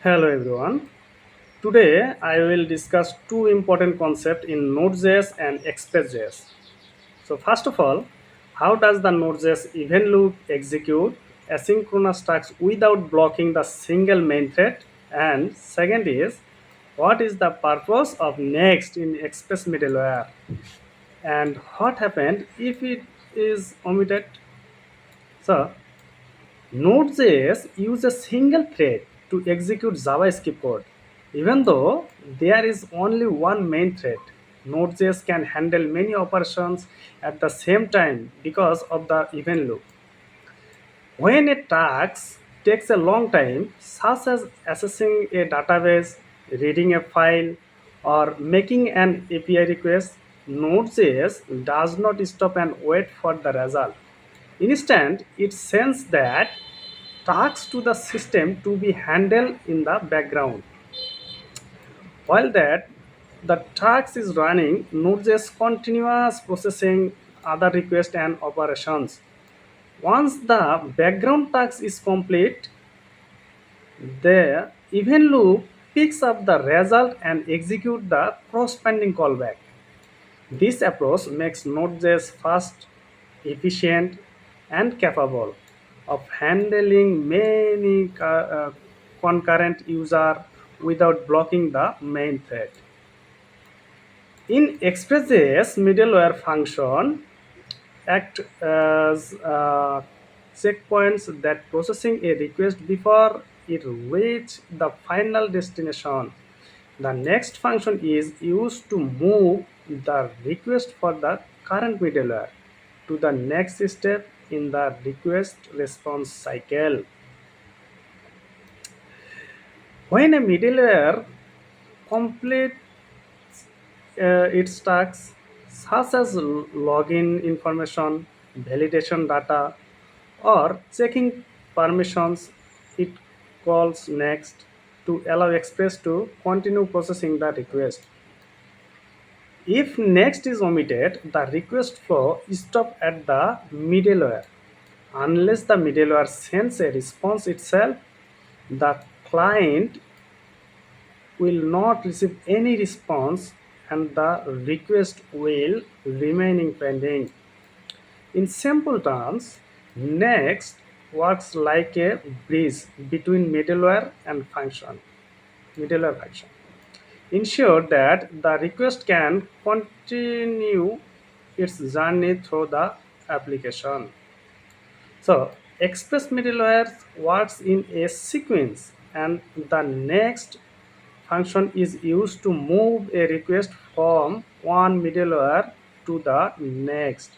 Hello everyone. Today I will discuss two important concepts in Node.js and Express.js. So first of all, how does the Node.js event loop execute asynchronous tasks without blocking the single main thread? And second is, what is the purpose of next in Express middleware? And what happened if it is omitted? So Node.js uses a single thread to execute JavaScript code. Even though there is only one main thread, Node.js can handle many operations at the same time because of the event loop. When a task takes a long time, such as accessing a database, reading a file, or making an API request, Node.js does not stop and wait for the result. Instead, it sends that tasks to the system to be handled in the background. While that the task is running, Node.js continuous processing other requests and operations. Once the background task is complete, the event loop picks up the result and execute the corresponding callback. This approach makes Node.js fast, efficient, and capable of handling many concurrent user without blocking the main thread. In Express.js, middleware function act as checkpoints that processing a request before it reach the final destination. The next function is used to move the request for the current middleware to the next step in the request response cycle. When a middleware completes its tasks such as login information, validation data, or checking permissions, it calls next to allow Express to continue processing the request. If next is omitted, the request flow stops at the middleware. Unless the middleware sends a response itself, the client will not receive any response and the request will remaining pending. In simple terms, next works like a bridge between middleware function. Ensure that the request can continue its journey through the application. So, Express middleware works in a sequence, and the next function is used to move a request from one middleware to the next.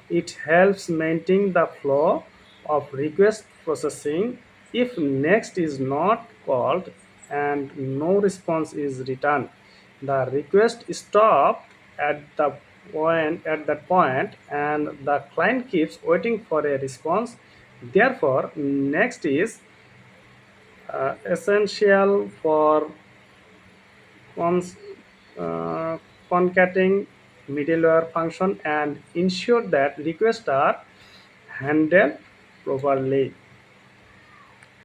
It helps maintain the flow of request processing. If next is not called and no response is returned, the request stopped at that point and the client keeps waiting for a response. Therefore, next is essential for cons- uh, concatenating middleware function and ensure that requests are handled properly.